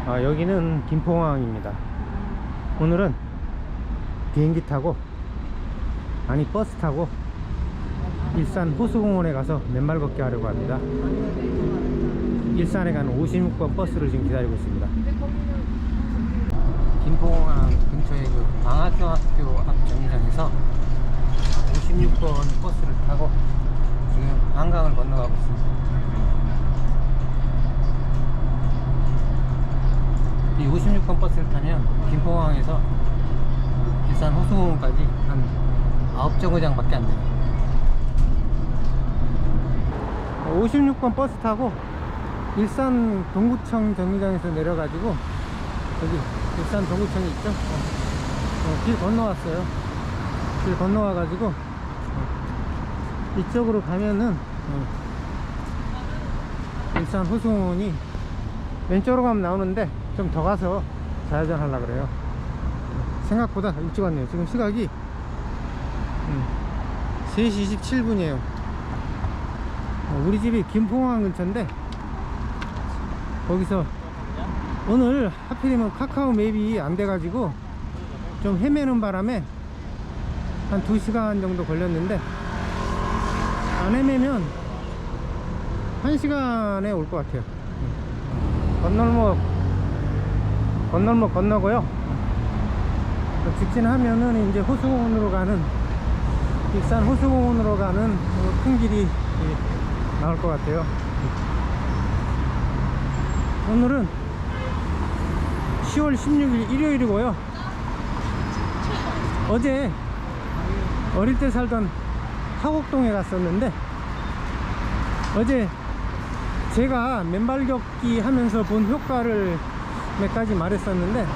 여기는 김포공항입니다. 오늘은 비행기 타고, 아니 버스 타고 일산 호수공원에 가서 맨발 걷기 하려고 합니다. 일산에 가는 56번 버스를 지금 기다리고 있습니다. 김포공항 근처에 그 방학중학교 앞 정류장에서 56번 버스를 타고 지금 한강을 건너가고 있습니다. 이 56번 버스를 타면 김포공항에서 일산 호수공원까지 한 9정거장 밖에 안 돼요. 56번 버스 타고 일산 동구청 정류장에서 내려가지고 여기 일산 동구청이 있죠? 길 건너왔어요. 길 건너와가지고 이쪽으로 가면은 일산 호수공원이 왼쪽으로 가면 나오는데 좀 더 가서 좌회전 하려고 그래요. 생각보다 일찍 왔네요. 지금 시각이 3시 27분이에요 우리 집이 김포공항 근처인데, 거기서 오늘 하필이면 카카오 맵이 안 돼가지고 좀 헤매는 바람에 한 2시간 정도 걸렸는데, 안 헤매면 1시간에 올 것 같아요. 건널목 건너고요. 직진하면은 이제 호수공원으로 가는, 일산 호수공원으로 가는 큰 길이 나올 것 같아요. 오늘은 10월 16일 일요일이고요. 어제 어릴 때 살던 화곡동에 갔었는데, 어제 제가 맨발 걷기 하면서 본 효과를 몇 가지 말했었는데,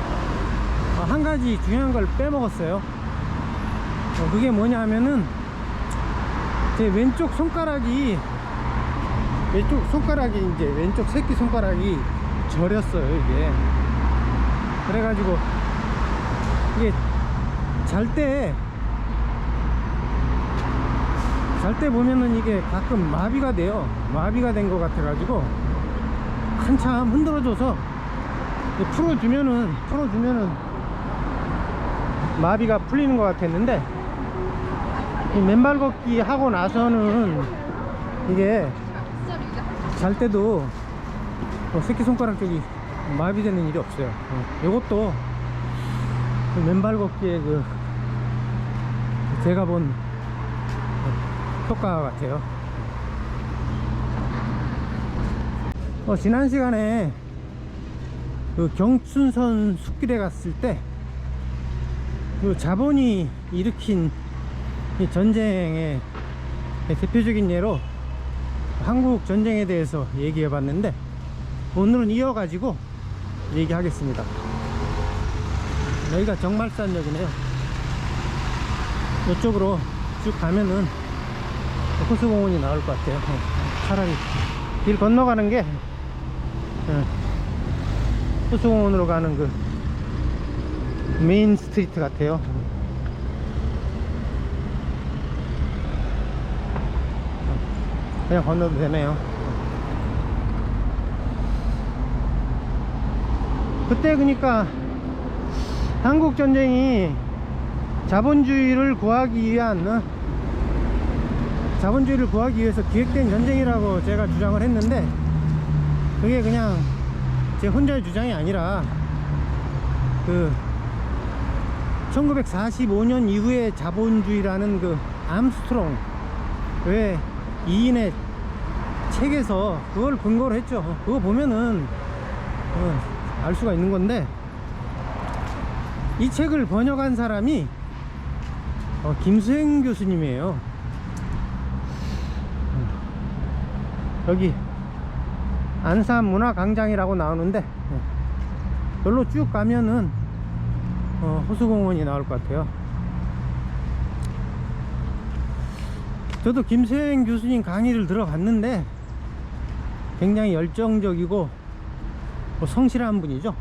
한 가지 중요한 걸 빼먹었어요. 그게 뭐냐 하면은, 제 왼쪽 손가락이 이제 왼쪽 새끼 손가락이 저렸어요, 이게. 그래가지고 이게 잘 때 보면은 이게 가끔 마비가 돼요. 마비가 된 것 같아가지고 한참 흔들어줘서 풀어주면은 마비가 풀리는 것 같았는데, 이 맨발 걷기 하고 나서는 이게 잘 때도 새끼손가락 쪽이 마비되는 일이 없어요. 이것도 맨발 걷기에 제가 본 효과 같아요. 지난 시간에 경춘선 숲길에 갔을 때 자본이 일으킨 이 전쟁의 대표적인 예로 한국 전쟁에 대해서 얘기해 봤는데, 오늘은 이어가지고 얘기하겠습니다. 여기가 정말산역이네요. 이쪽으로 쭉 가면은 호수공원이 나올 것 같아요. 차라리 길 건너가는 게 호수공원으로 가는 그 메인 스트리트 같아요. 그냥 건너도 되네요. 그때 그러니까 한국 전쟁이 자본주의를 구하기 위해서 기획된 전쟁이라고 제가 주장을 했는데, 그게 그냥 제 혼자의 주장이 아니라 1945년 이후에 자본주의라는 암스트롱 왜 2인의 책에서 그걸 근거로 했죠. 그거 보면은 알 수가 있는 건데, 이 책을 번역한 사람이 김수행 교수님이에요. 여기 안산문화광장이라고 나오는데, 여기로 쭉 가면은 호수공원이 나올 것 같아요. 저도 김수행 교수님 강의를 들어봤는데 굉장히 열정적이고 성실한 분이죠.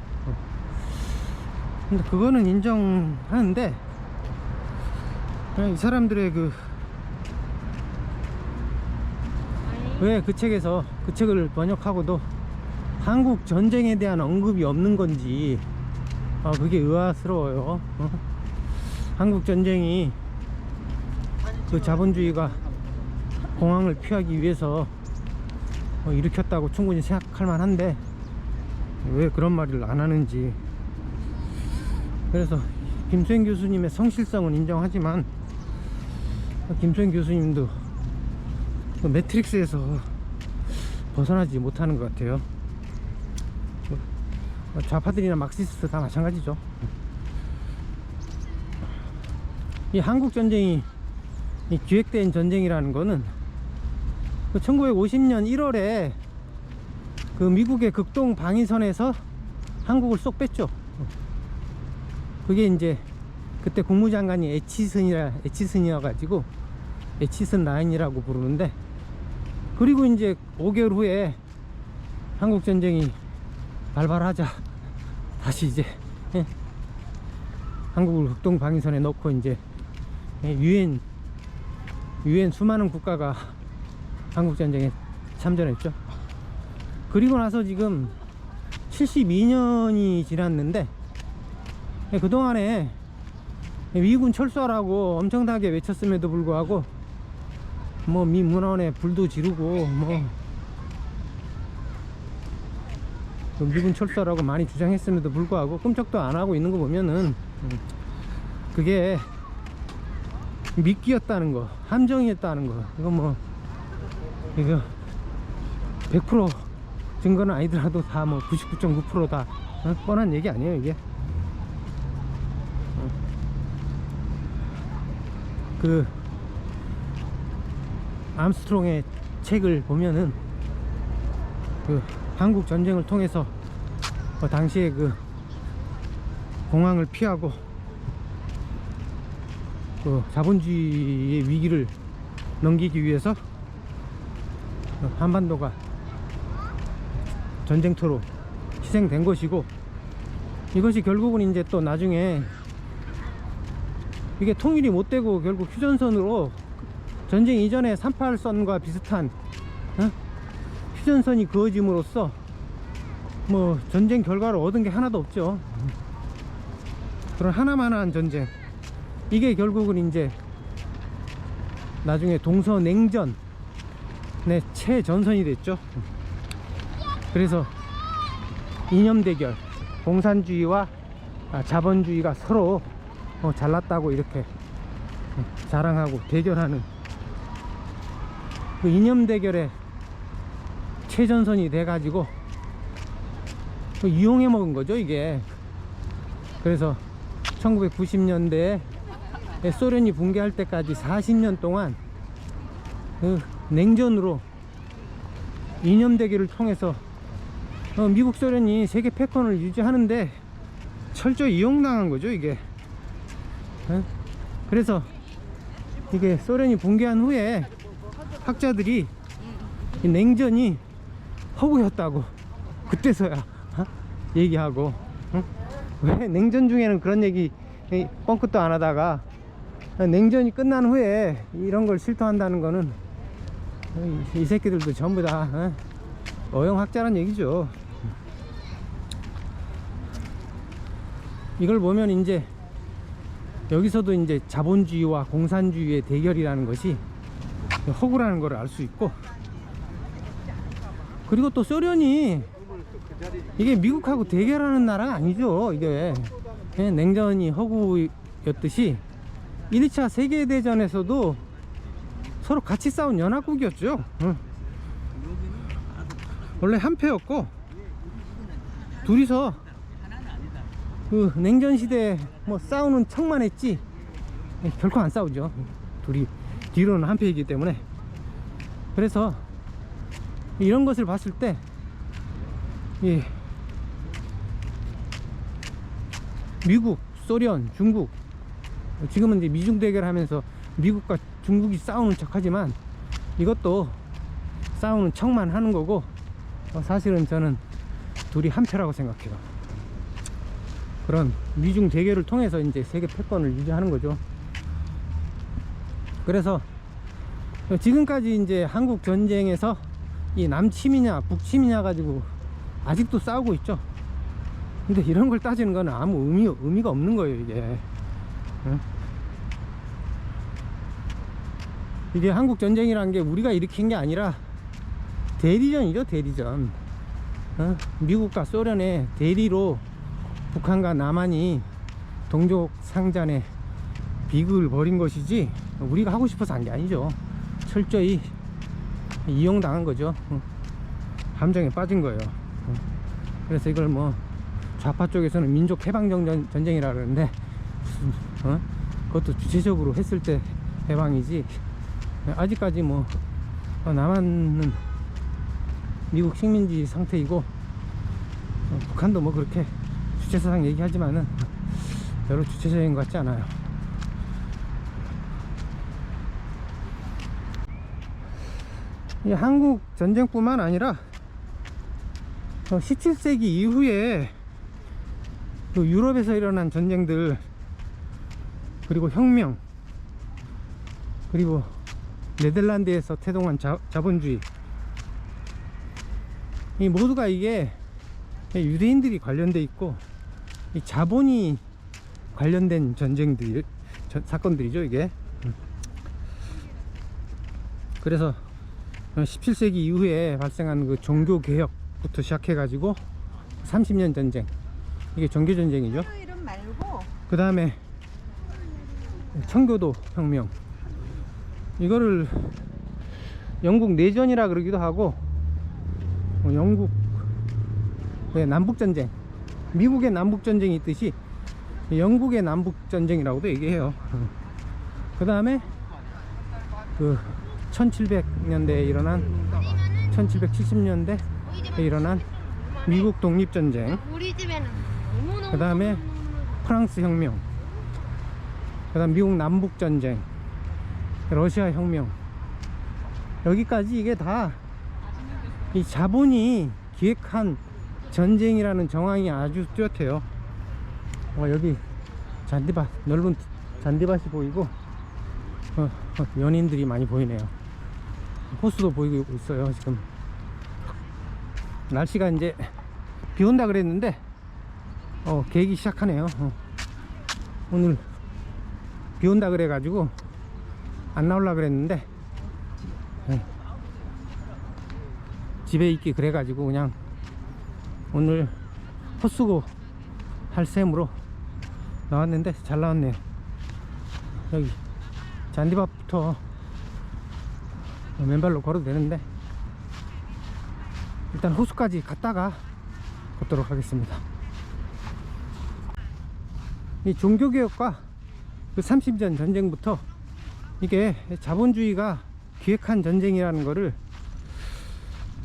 근데 그거는 인정하는데, 이 사람들의 왜 그 책에서 그 책을 번역하고도 한국 전쟁에 대한 언급이 없는 건지 그게 의아스러워요. 한국 전쟁이 그 자본주의가 공황을 피하기 위해서 일으켰다고 충분히 생각할 만한데 왜 그런 말을 안 하는지. 그래서 김수행 교수님의 성실성은 인정하지만 김수행 교수님도 그 매트릭스에서 벗어나지 못하는 것 같아요. 좌파들이나 막시스트 다 마찬가지죠. 이 한국 전쟁이 기획된 전쟁이라는 거는 1950년 1월에 그 미국의 극동 방위선에서 한국을 쏙 뺐죠. 그게 이제 그때 국무장관이 에치슨이어 가지고 에치슨 라인이라고 부르는데, 그리고 이제 5개월 후에 한국 전쟁이 발발하자 다시 이제 한국을 극동 방위선에 넣고 이제 유엔 수많은 국가가 한국 전쟁에 참전했죠. 그리고 나서 지금 72년이 지났는데 그동안에 미군 철수하라고 엄청나게 외쳤음에도 불구하고 뭐 미 문헌에 불도 지르고 뭐 미군 철수하라고 많이 주장했음에도 불구하고 꼼짝도 안 하고 있는 거 보면은 그게 미끼였다는 거, 함정이었다는 거, 이거 100% 증거는 아니더라도 다 99.9% 다 뻔한 얘기 아니에요 이게. 그 암스트롱의 책을 보면은 그 한국 전쟁을 통해서 당시에 그 공황을 피하고 그 자본주의의 위기를 넘기기 위해서 한반도가 전쟁터로 희생된 것이고, 이것이 결국은 이제 또 나중에 이게 통일이 못 되고 결국 휴전선으로 전쟁 이전에 38선과 비슷한 휴전선이 그어짐으로써 뭐 전쟁 결과를 얻은 게 하나도 없죠. 그런 하나만한 전쟁, 이게 결국은 이제 나중에 동서냉전의 최전선이 됐죠. 그래서 이념 대결, 공산주의와 자본주의가 서로 잘났다고 이렇게 자랑하고 대결하는 그 이념 대결의 최전선이 돼가지고 이용해 먹은 거죠 이게. 그래서 1990년대에 소련이 붕괴할 때까지 40년 동안 그 냉전으로 이념 대결을 통해서 미국 소련이 세계 패권을 유지하는데 철저히 이용당한 거죠 이게. 그래서 이게 소련이 붕괴한 후에 학자들이 이 냉전이 허구였다고 그때서야 얘기하고, 왜 냉전 중에는 그런 얘기 뻥끗도 안 하다가 냉전이 끝난 후에 이런 걸 실토한다는 거는 이 새끼들도 전부 다 어영학자란 얘기죠. 이걸 보면 이제 여기서도 이제 자본주의와 공산주의의 대결이라는 것이 허구라는 걸 알 수 있고, 그리고 또 소련이 이게 미국하고 대결하는 나라가 아니죠. 이게 냉전이 허구였듯이 1차 세계대전에서도 서로 같이 싸운 연합국이었죠. 원래 한패였고, 둘이서 그 냉전 시대에 뭐 싸우는 척만 했지 결코 안 싸우죠. 둘이 뒤로는 한패이기 때문에. 그래서 이런 것을 봤을 때 미국, 소련, 중국, 지금은 이제 미중 대결하면서 미국과 중국이 싸우는 척 하지만 이것도 싸우는 척만 하는 거고, 사실은 저는 둘이 한패라고 생각해요. 그런 미중 대결을 통해서 이제 세계 패권을 유지하는 거죠. 그래서 지금까지 이제 한국 전쟁에서 이 남침이냐 북침이냐 가지고 아직도 싸우고 있죠. 근데 이런 걸 따지는 건 아무 의미가 없는 거예요, 이게. 응? 이게 한국 전쟁이라는 게 우리가 일으킨 게 아니라 대리전이죠, 대리전. 미국과 소련의 대리로 북한과 남한이 동족 상잔의 비극을 벌인 것이지 우리가 하고 싶어서 한 게 아니죠. 철저히 이용당한 거죠. 함정에 빠진 거예요. 그래서 이걸 뭐 좌파 쪽에서는 민족 해방 전쟁이라 그러는데 무슨 그것도 주체적으로 했을 때 해방이지, 아직까지 뭐 남한은 미국 식민지 상태이고 북한도 뭐 그렇게 주체사상 얘기하지만은 별로 주체적인 것 같지 않아요. 이 한국 전쟁뿐만 아니라 17세기 이후에 그 유럽에서 일어난 전쟁들, 그리고 혁명, 그리고 네덜란드에서 태동한 자본주의, 이 모두가 이게 유대인들이 관련돼 있고 이 자본이 관련된 사건들이죠, 이게. 그래서 17세기 이후에 발생한 그 종교 개혁부터 시작해 가지고 30년 전쟁, 이게 종교 전쟁이죠. 이름 말고 그 다음에 청교도 혁명, 이거를 영국 내전이라 그러기도 하고, 영국의 남북전쟁, 미국의 남북전쟁이 있듯이 영국의 남북전쟁이라고도 얘기해요. 그 다음에 그 1700년대에 일어난 1770년대에 일어난 미국 독립전쟁, 그 다음에 프랑스 혁명, 그 다음 미국 남북전쟁, 러시아 혁명, 여기까지 이게 다 이 자본이 기획한 전쟁이라는 정황이 아주 뚜렷해요. 여기 잔디밭, 넓은 잔디밭이 보이고 연인들이 많이 보이네요. 호수도 보이고 있어요. 지금 날씨가 이제 비 온다 그랬는데 개기 시작하네요. 오늘 비 온다 그래 가지고 안 나오려 그랬는데 집에 있기 그래 가지고 그냥 오늘 헛수고 할 셈으로 나왔는데 잘 나왔네요. 여기 잔디밭부터 맨발로 걸어도 되는데 일단 호수까지 갔다가 걷도록 하겠습니다. 이 종교개혁과 그 30년 전쟁부터 이게 자본주의가 기획한 전쟁이라는 거를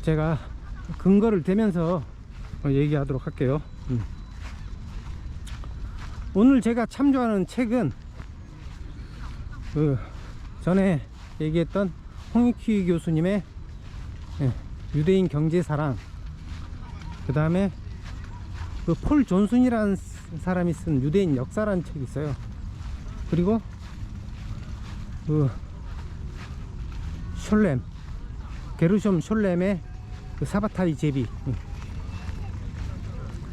제가 근거를 대면서 얘기하도록 할게요. 오늘 제가 참조하는 책은 그 전에 얘기했던 홍익휘 교수님의 유대인 경제사랑, 그 다음에 그 폴 존슨이라는 사람이 쓴 유대인 역사라는 책이 있어요. 그리고 그 게르숀 숄렘의 그 사바타이 제비,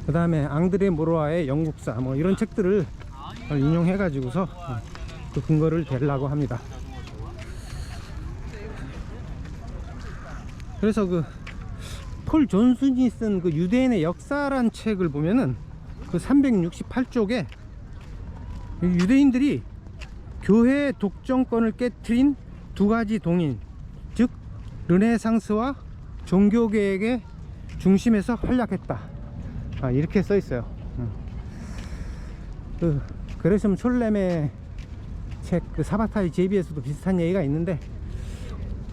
그 다음에 앙드레 모로아의 영국사, 뭐 이런 책들을 인용해 가지고서 그 근거를 대려고 합니다. 그래서 그 폴 존슨이 쓴 그 유대인의 역사란 책을 보면은 그 368쪽에 유대인들이 교회의 독점권을 깨트린 두 가지 동인, 즉 르네상스와 종교개혁의 중심에서 활약했다, 이렇게 써 있어요. 그 게르숀 숄렘의 책 그 사바타이 제비에서도 비슷한 얘기가 있는데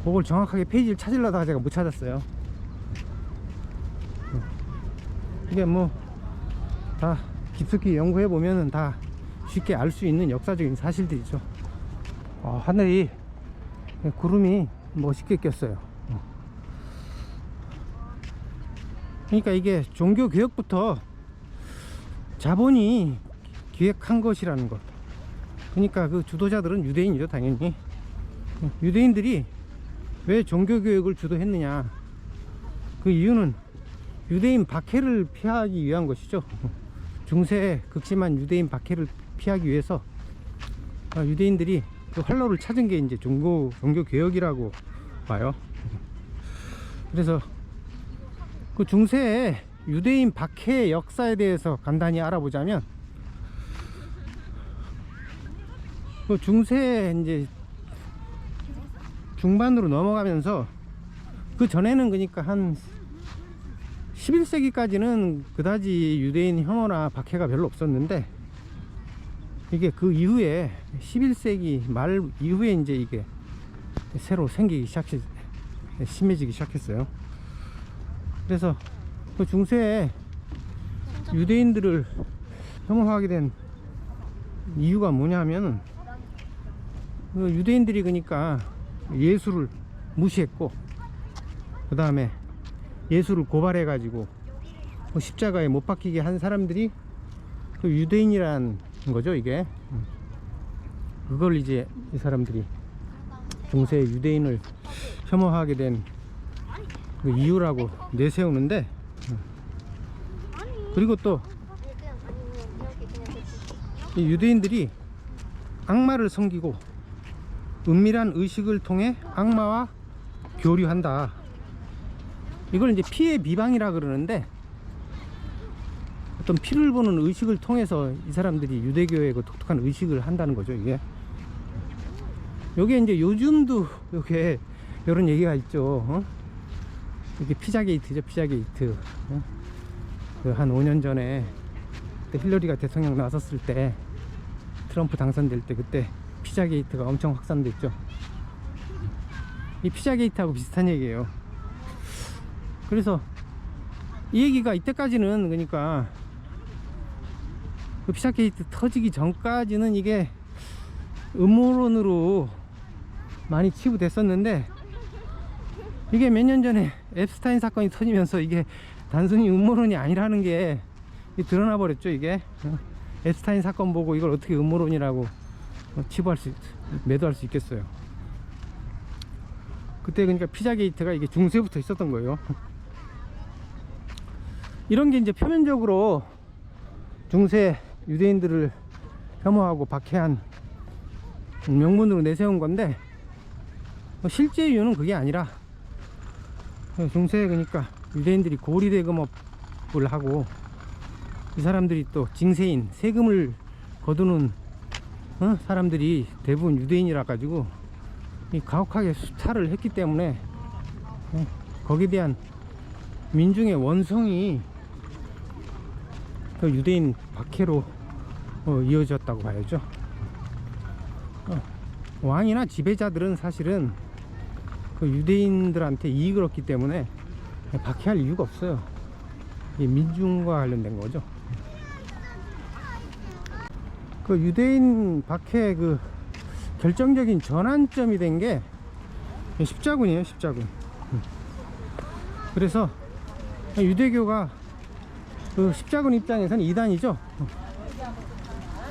그걸 정확하게 페이지를 찾으려다가 제가 못 찾았어요. 이게 뭐 다 깊숙이 연구해 보면은 다 쉽게 알 수 있는 역사적인 사실들이죠. 하늘이 구름이 멋있게 꼈어요. 그러니까 이게 종교 개혁부터 자본이 기획한 것이라는 것. 그러니까 그 주도자들은 유대인이죠, 당연히. 유대인들이 왜 종교 개혁을 주도했느냐, 그 이유는 유대인 박해를 피하기 위한 것이죠. 중세에 극심한 유대인 박해를 피하기 위해서 유대인들이 그 활로를 찾은 게 이제 종교 개혁이라고 봐요. 그래서 그 중세에 유대인 박해의 역사에 대해서 간단히 알아보자면, 그 중세 이제 중반으로 넘어가면서, 그 전에는 그러니까 한 11세기까지는 그다지 유대인 혐오나 박해가 별로 없었는데, 이게 그 이후에 11세기 말 이후에 이제 이게 새로 심해지기 시작했어요. 그래서 그 중세에 유대인들을 혐오하게 된 이유가 뭐냐면은, 그 유대인들이 그러니까 예수를 무시했고, 그 다음에 예수를 고발해 가지고 십자가에 못 박히게 한 사람들이 그 유대인이란 거죠. 이게 그걸 이제 이 사람들이 중세 유대인을 혐오하게 된 그 이유라고 내세우는데, 그리고 또 이 유대인들이 악마를 섬기고 은밀한 의식을 통해 악마와 교류한다. 이걸 이제 피의 비방이라 그러는데, 어떤 피를 보는 의식을 통해서 이 사람들이 유대교의 그 독특한 의식을 한다는 거죠. 요게 이제 요즘도 요게 이런 얘기가 있죠. 이게 피자게이트죠. 피자게이트. 그 한 5년 전에 힐러리가 대통령 나섰을 때, 트럼프 당선될 때, 그때 피자게이트가 엄청 확산됐죠. 이 피자게이트하고 비슷한 얘기예요. 그래서 이 얘기가 이때까지는, 그러니까 그 피자게이트 터지기 전까지는 이게 음모론으로 많이 치부됐었는데, 이게 몇 년 전에 앱스타인 사건이 터지면서 이게 단순히 음모론이 아니라는 게 드러나 버렸죠. 이게 앱스타인 사건 보고 이걸 어떻게 음모론이라고 매도할 수 있겠어요. 그때 그러니까 피자게이트가 이게 중세부터 있었던 거예요. 이런 게 이제 표면적으로 중세 유대인들을 혐오하고 박해한 명분으로 내세운 건데, 실제 이유는 그게 아니라, 중세에 그러니까 유대인들이 고리대금업을 하고, 이 사람들이 또 징세인 세금을 거두는 사람들이 대부분 유대인이라 가지고 가혹하게 수탈을 했기 때문에 거기에 대한 민중의 원성이 그 유대인 박해로 이어졌다고 봐야죠. 왕이나 지배자들은 사실은 그 유대인들한테 이익을 얻기 때문에 박해할 이유가 없어요. 이 민중과 관련된 거죠. 그 유대인 박해 그 결정적인 전환점이 된 게 십자군이에요. 십자군. 그래서 유대교가 그 십자군 입장에서는 이단이죠.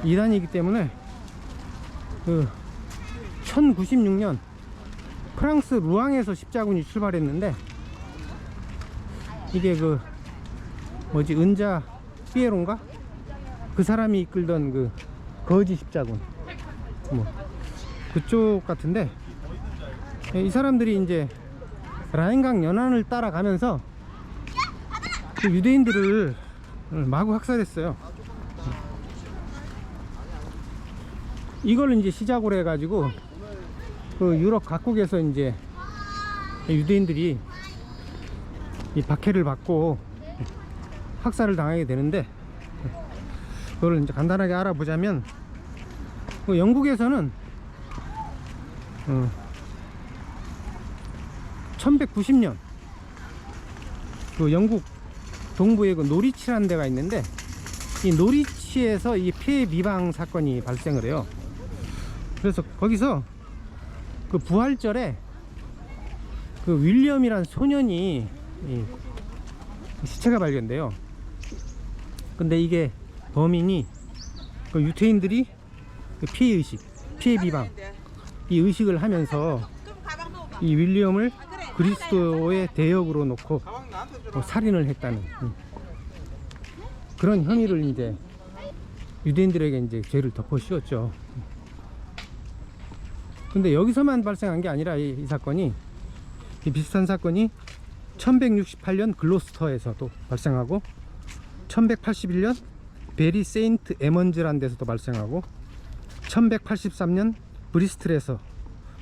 이단이기 때문에 그 1096년 프랑스 루앙에서 십자군이 출발했는데, 이게 그 뭐지, 은자 피에로인가? 그 사람이 이끌던 그 거지 십자군, 뭐 그쪽 같은데, 이 사람들이 이제 라인강 연안을 따라가면서 그 유대인들을 마구 학살했어요. 이걸 이제 시작으로 해가지고 그 유럽 각국에서 이제 유대인들이 이 박해를 받고 학살을 당하게 되는데, 그걸 이제 간단하게 알아보자면, 그 영국에서는 1190년 그 영국 동부에 그 노리치라는 데가 있는데, 이 노리치에서 이 피해 미방 사건이 발생을 해요. 그래서 거기서 그 부활절에 그 윌리엄이란 소년이 시체가 발견돼요. 근데 이게 범인이 그 유태인들이 그 피해의식, 피해 비방, 이 의식을 하면서 이 윌리엄을 그리스도의 대역으로 놓고 살인을 했다는 그런 혐의를 이제 유대인들에게 이제 죄를 덮어 씌웠죠. 근데 여기서만 발생한 게 아니라 이 사건이, 이 비슷한 사건이 1168년 글로스터에서도 발생하고 1181년 베리 세인트 에먼즈라는 데서도 발생하고 1183년 브리스틀에서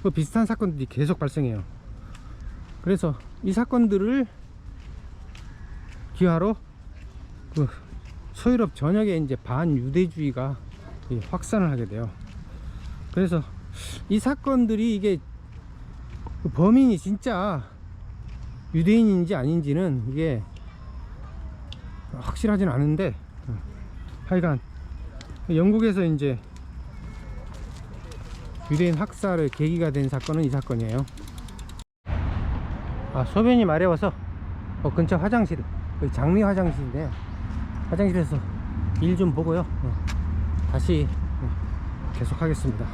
그 비슷한 사건들이 계속 발생해요. 그래서 이 사건들을 기하로 그 소유럽 전역에 이제 반유대주의가 확산을 하게 돼요. 그래서 이 사건들이 이게 그 범인이 진짜 유대인인지 아닌지는 이게 확실하진 않은데, 하여간 영국에서 이제 유대인 학살의 계기가 된 사건은 이 사건이에요. 소변이 마려워서 근처 화장실, 장미 화장실인데 화장실에서 일 좀 보고요, 다시 계속 하겠습니다.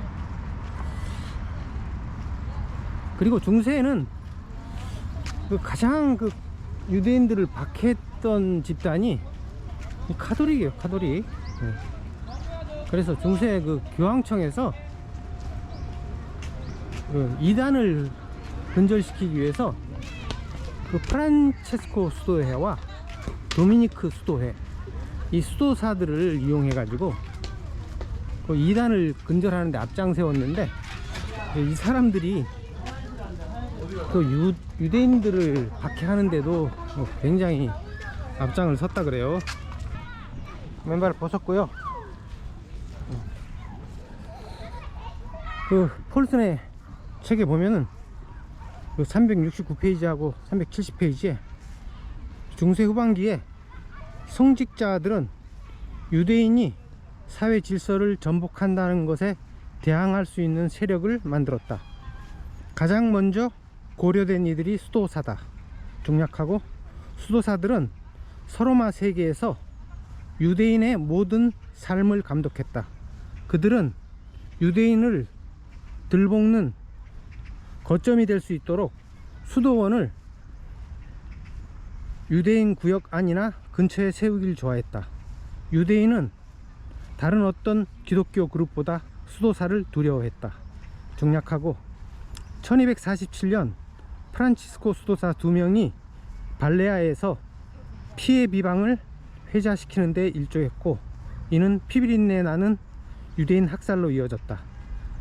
그리고 중세에는 가장 유대인들을 박해했던 집단이 카톨릭이에요. 카톨릭. 그래서 중세 교황청에서 이단을 근절시키기 위해서 프란체스코 수도회와 도미니크 수도회, 이 수도사들을 이용해 가지고 이단을 근절하는 데 앞장세웠는데, 이 사람들이 유대인들을 박해하는데도 굉장히 앞장을 섰다 그래요. 맨발을 벗었고요. 폴슨의 책에 보면은 369페이지하고 370페이지에 중세 후반기에 성직자들은 유대인이 사회 질서를 전복한다는 것에 대항할 수 있는 세력을 만들었다. 가장 먼저 고려된 이들이 수도사다. 중략하고, 수도사들은 서로마 세계에서 유대인의 모든 삶을 감독했다. 그들은 유대인을 들볶는 거점이 될 수 있도록 수도원을 유대인 구역 안이나 근처에 세우길 좋아했다. 유대인은 다른 어떤 기독교 그룹보다 수도사를 두려워했다. 중략하고, 1247년 프란치스코 수도사 2명이 발레아에서 피해 비방을 회자시키는 데 일조했고, 이는 피비린내 나는 유대인 학살로 이어졌다.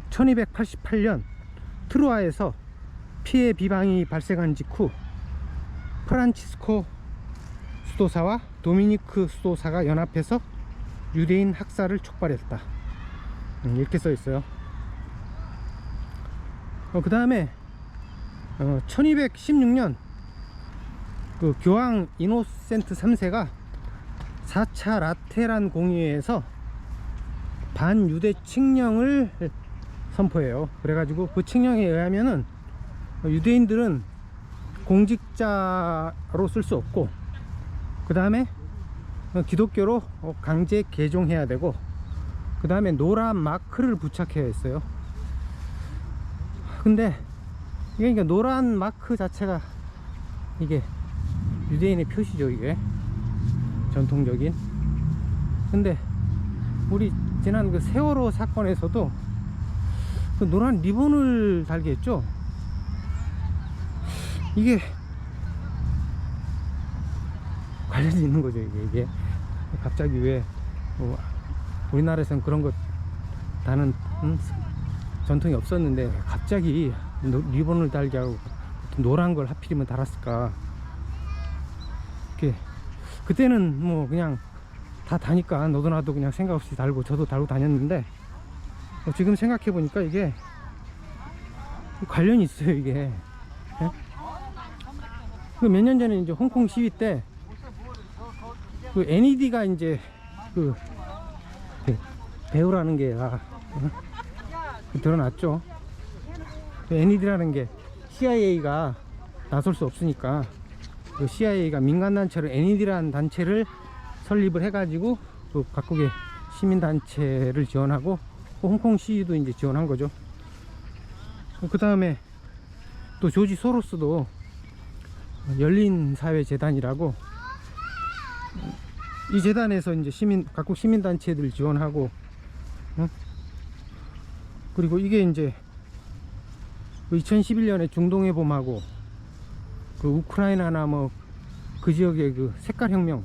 1288년 트루아에서 피해 비방이 발생한 직후 프란치스코 수도사와 도미니크 수도사가 연합해서 유대인 학살을 촉발했다. 이렇게 써 있어요. 그 다음에 1216년 교황 이노센트 3세가 4차 라테란 공의회에서 반유대 칙령을 선포해요. 그래가지고 그 칙령에 의하면은 유대인들은 공직자로 쓸 수 없고, 그 다음에 기독교로 강제 개종해야 되고, 그 다음에 노란 마크를 부착해야 했어요. 근데 이게 그러니까 노란 마크 자체가 이게 유대인의 표시죠. 이게 전통적인. 근데 우리 지난 세월호 사건에서도 노란 리본을 달게 했죠. 이게 관련이 있는 거죠. 이게 갑자기 왜 우리나라에서는 그런 거 다는 전통이 없었는데 갑자기 리본을 달게 하고 노란 걸 하필이면 달았을까. 이렇게 그때는 뭐 그냥 다 다니까 너도 나도 그냥 생각 없이 달고 저도 달고 다녔는데, 지금 생각해 보니까 이게 관련이 있어요. 이게 몇 년 전에 이제 홍콩 시위 때 NED가 이제 배우라는 게 드러났죠. NED라는 게 CIA가 나설 수 없으니까 CIA가 민간단체로 NED라는 단체를 설립을 해가지고 각국의 시민단체를 지원하고 홍콩 시위도 이제 지원한 거죠. 그 다음에 또 조지 소로스도 열린사회재단이라고, 이 재단에서 이제 각국 시민단체들 지원하고, 그리고 이게 이제 2011년에 중동의 봄하고 그 우크라이나나 뭐 그 지역의 그 색깔혁명,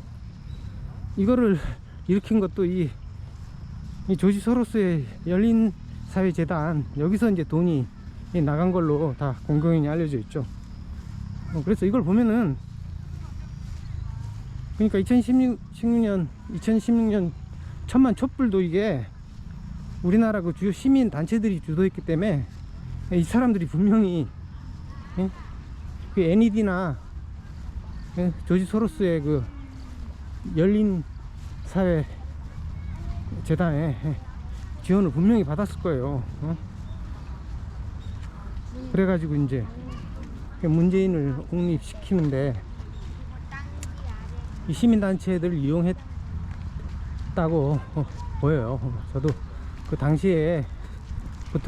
이거를 일으킨 것도 이 조지 소로스의 열린사회재단, 여기서 이제 돈이 나간 걸로 다 공공연히 알려져 있죠. 그래서 이걸 보면은, 그러니까 2016년 천만 촛불도 이게 우리나라 그 주요 시민 단체들이 주도했기 때문에 이 사람들이 분명히 그 NED나 조지 소로스의 그 열린 사회 재단에 지원을 분명히 받았을 거예요. 그래가지고 이제 문재인을 옹립시키는데 이 시민단체들을 이용했다고 보여요. 저도 그 당시에부터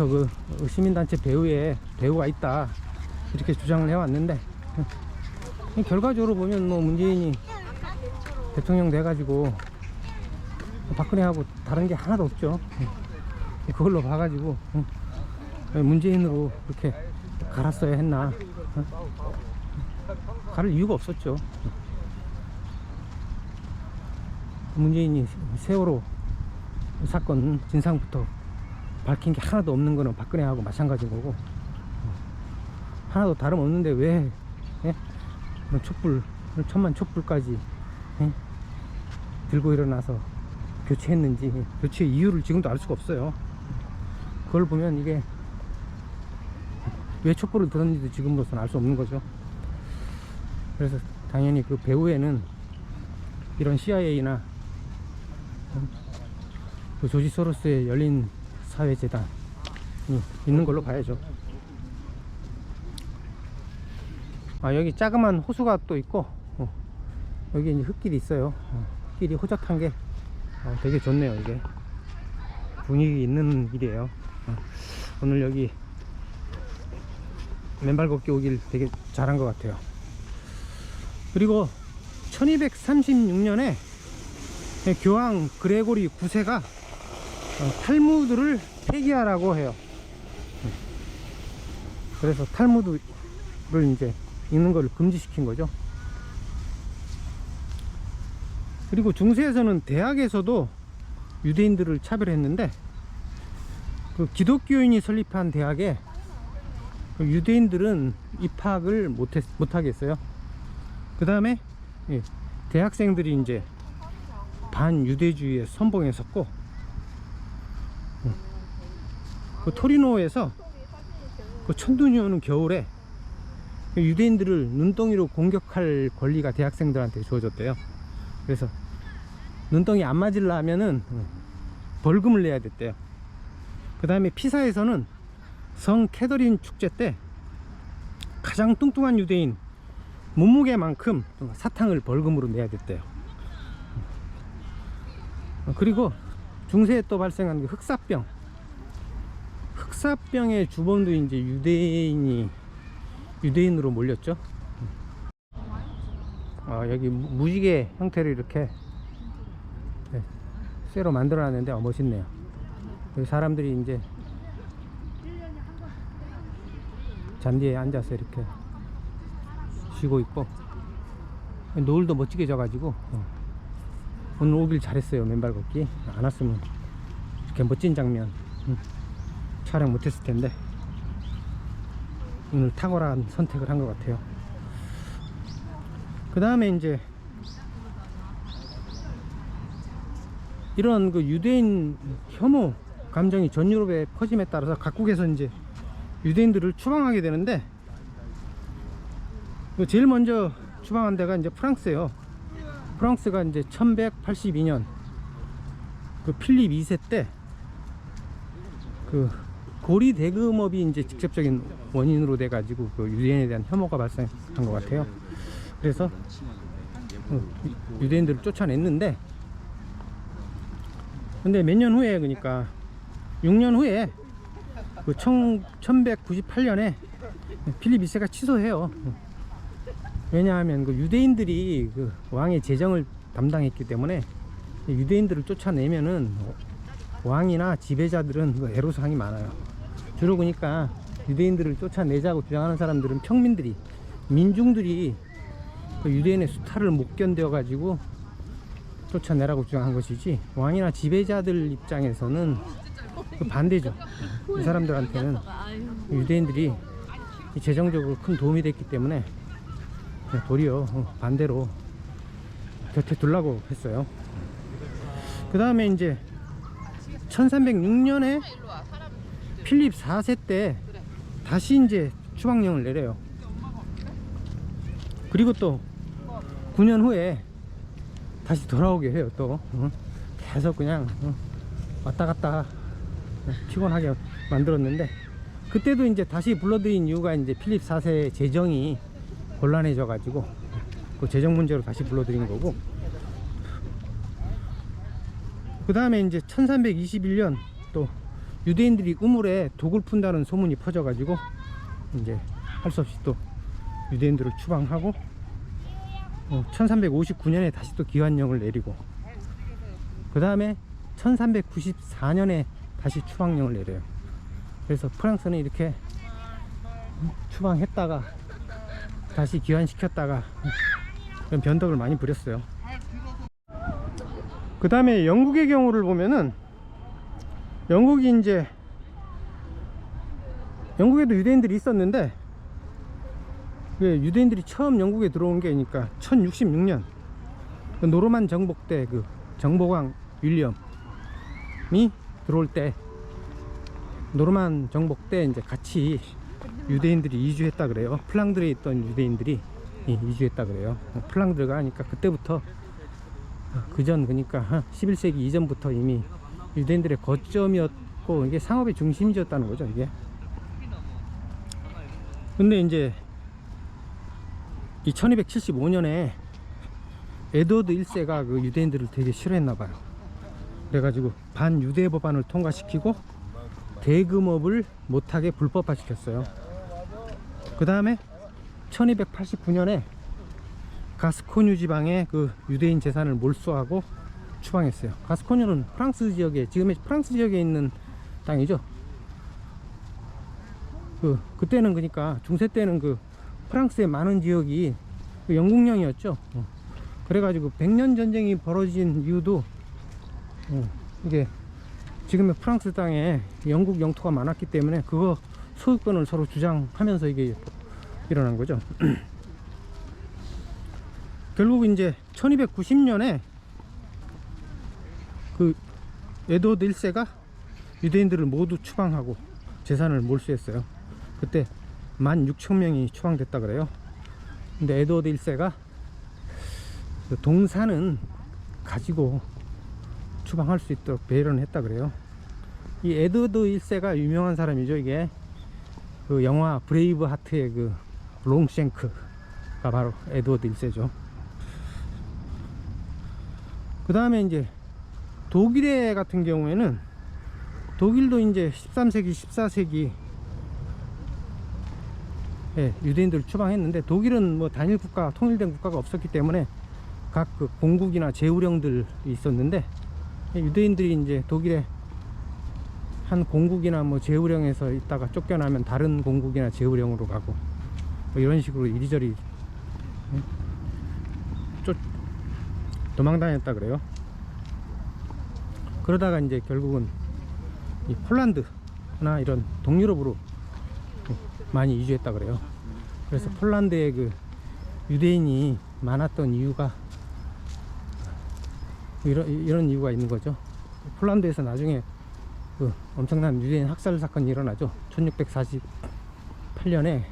그 시민단체 배후에 배후가 있다 이렇게 주장을 해왔는데, 결과적으로 보면 뭐 문재인이 대통령 돼가지고 박근혜하고 다른 게 하나도 없죠. 그걸로 봐가지고 문재인으로 그렇게 갈았어야 했나. 가를 이유가 없었죠. 문재인이 세월호 사건 진상부터 밝힌 게 하나도 없는 거는 박근혜하고 마찬가지인 거고, 하나도 다름없는데 왜 촛불, 천만 촛불까지 들고 일어나서 교체했는지, 교체 이유를 지금도 알 수가 없어요. 그걸 보면 이게 왜 촛불을 들었는지도 지금으로서는 알 수 없는 거죠. 그래서 당연히 그 배후에는 이런 CIA나 그 조지 소로스의 열린 사회재단이 있는 걸로 봐야죠. 여기 자그만 호수가 또 있고, 여기 이제 흙길이 있어요. 흙길이 호젓한 게 되게 좋네요. 이게 분위기 있는 길이에요. 오늘 여기 맨발 걷기 오길 되게 잘한 것 같아요. 그리고 1236년에 교황 그레고리 9세가 탈무드를 폐기하라고 해요. 그래서 탈무드를 이제 읽는 걸 금지시킨 거죠. 그리고 중세에서는 대학에서도 유대인들을 차별했는데, 그 기독교인이 설립한 대학에 그 유대인들은 입학을 못하게 했어요. 그 다음에 대학생들이 이제 반유대주의에 선봉했었고, 그 토리노에서 그 천둥이 오는 겨울에 유대인들을 눈덩이로 공격할 권리가 대학생들한테 주어졌대요. 그래서 눈덩이 안 맞으려면은 벌금을 내야 됐대요. 그 다음에 피사에서는 성 캐더린 축제 때 가장 뚱뚱한 유대인 몸무게만큼 사탕을 벌금으로 내야 됐대요. 그리고 중세에 또 발생한 그 흑사병의 주범도 이제 유대인으로 몰렸죠. 여기 무지개 형태로 이렇게 쇠로 만들어 놨는데 멋있네요. 여기 사람들이 이제 잔디에 앉아서 이렇게 쉬고 있고, 노을도 멋지게 져가지고 오늘 오길 잘했어요. 맨발 걷기 안 왔으면 이렇게 멋진 장면 촬영 못했을 텐데, 오늘 탁월한 선택을 한 것 같아요. 그 다음에 이제 이런 그 유대인 혐오 감정이 전 유럽에 퍼짐에 따라서 각국에서 이제 유대인들을 추방하게 되는데, 제일 먼저 추방한 데가 이제 프랑스예요. 프랑스가 이제 1182년 그 필립 2세 때 그 고리 대금업이 이제 직접적인 원인으로 돼 가지고 그 유대인에 대한 혐오가 발생한 것 같아요. 그래서 유대인들을 쫓아냈는데, 근데 몇 년 후에, 그러니까 6년 후에 그 1198년에 필립 2세가 취소해요. 왜냐하면 그 유대인들이 그 왕의 재정을 담당했기 때문에 유대인들을 쫓아내면은 왕이나 지배자들은 그 애로사항이 많아요. 주로 보니까 유대인들을 쫓아내자고 주장하는 사람들은 평민들이, 민중들이 그 유대인의 수탈을 못 견뎌 가지고 쫓아내라고 주장한 것이지, 왕이나 지배자들 입장에서는 그 반대죠. 이 사람들한테는 유대인들이 재정적으로 큰 도움이 됐기 때문에 도리어 반대로 곁에 두려고 했어요. 그 다음에 이제 1306년에 필립 4세 때 다시 이제 추방령을 내려요. 그리고 또 9년 후에 다시 돌아오게 해요. 또 계속 그냥 왔다 갔다 피곤하게 만들었는데, 그때도 이제 다시 불러들인 이유가 이제 필립 4세 재정이 곤란해져 가지고 그 재정 문제로 다시 불러들인 거고, 그 다음에 이제 1321년 또 유대인들이 우물에 독을 푼다는 소문이 퍼져 가지고 이제 할 수 없이 또 유대인들을 추방하고, 1359년에 다시 또 기환령을 내리고, 그 다음에 1394년에 다시 추방령을 내려요. 그래서 프랑스는 이렇게 추방했다가 다시 기환시켰다가 그런 변덕을 많이 부렸어요. 그 다음에 영국의 경우를 보면은, 영국이 이제, 영국에도 유대인들이 있었는데, 유대인들이 처음 영국에 들어온 게 그러니까 1066년 노르만 정복 때 그 정복왕 윌리엄이 들어올 때, 노르만 정복 때 이제 같이 유대인들이 이주했다 그래요. 플랑드르에 있던 유대인들이 이주했다 그래요. 플랑드르가 하니까 그때부터, 그전 그러니까 11세기 이전부터 이미 유대인들의 거점이었고, 이게 상업의 중심지였다는 거죠, 이게. 근데 이제 이 1275년에 에드워드 1세가 그 유대인들을 되게 싫어했나 봐요. 그래가지고 반유대 법안을 통과시키고 대금업을 못하게 불법화 시켰어요. 그 다음에 1289년에 가스코뉴 지방에 그 유대인 재산을 몰수하고 추방했어요. 가스코뉴는 프랑스 지역에, 지금의 프랑스 지역에 있는 땅이죠. 그때는 그러니까 중세 때는 그 프랑스의 많은 지역이 그 영국령이었죠. 그래가지고 100년 전쟁이 벌어진 이유도 이게 지금의 프랑스 땅에 영국 영토가 많았기 때문에 그거 소유권을 서로 주장하면서 이게 일어난 거죠. 결국 이제 1290년에 그 에드워드 1세가 유대인들을 모두 추방하고 재산을 몰수했어요. 그때 16,000명이 추방됐다 그래요. 근데 에드워드 1세가 그 동산은 가지고 추방할 수 있도록 배려는 했다 그래요. 이 에드워드 1세가 유명한 사람이죠. 이게 그 영화 브레이브 하트의 그 롱쉔크가 바로 에드워드 1세죠. 그 다음에 이제 독일의 같은 경우에는, 독일도 이제 13세기 14세기 유대인들을 추방했는데, 독일은 뭐 단일 국가, 통일된 국가가 없었기 때문에 각 그 공국이나 제후령들이 있었는데, 유대인들이 이제 독일의 한 공국이나 뭐 제후령에서 있다가 쫓겨나면 다른 공국이나 제후령으로 가고, 뭐 이런 식으로 이리저리 도망다녔다 그래요. 그러다가 이제 결국은 이 폴란드나 이런 동유럽으로 많이 이주했다 그래요. 그래서 폴란드에 그 유대인이 많았던 이유가 이런 이유가 있는 거죠. 폴란드에서 나중에 그 엄청난 유대인 학살 사건이 일어나죠. 1648년에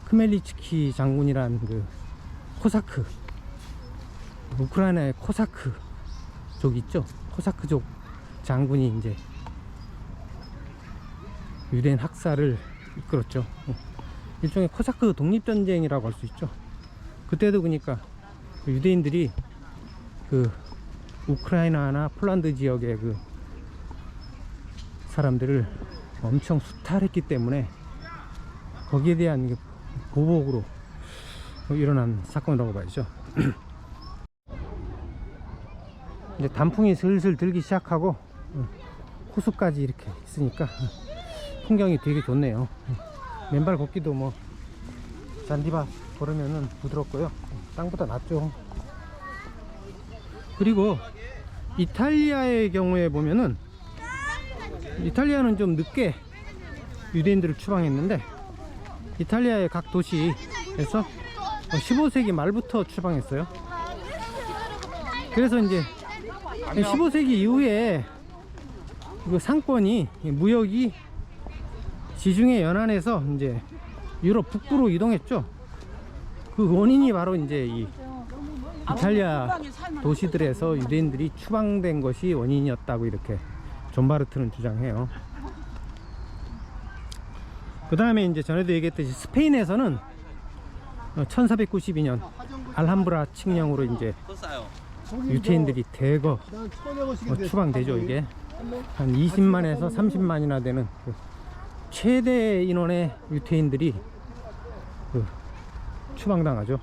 크멜리츠키 장군이란 그 코사크, 우크라이나의 코사크족 있죠. 코사크족 장군이 이제 유대인 학살을 이끌었죠. 일종의 코사크 독립전쟁이라고 할 수 있죠. 그때도 그러니까 유대인들이 그 우크라이나나 폴란드 지역의 그 사람들을 엄청 수탈했기 때문에 거기에 대한 보복으로 일어난 사건이라고 봐야죠. 이제 단풍이 슬슬 들기 시작하고 호수까지 이렇게 있으니까 풍경이 되게 좋네요. 맨발 걷기도 뭐 잔디밭 걸으면은 부드럽고요. 땅보다 낫죠. 그리고 이탈리아의 경우에 보면은, 이탈리아는 좀 늦게 유대인들을 추방했는데 이탈리아의 각 도시에서 15세기 말부터 추방했어요. 그래서 이제 15세기 이후에 그 상권이, 무역이 지중해 연안에서 이제 유럽 북부로 이동했죠. 그 원인이 바로 이제 이 이탈리아 도시들에서 유대인들이 추방된 것이 원인이었다고 이렇게 존 바르트는 주장해요. 그 다음에 이제 전에도 얘기했듯이 스페인에서는 1492년 알함브라 칙령으로 이제 유태인들이 대거 추방되죠. 이게 한 20만에서 30만이나 되는 그 최대 인원의 유태인들이 추방당하죠.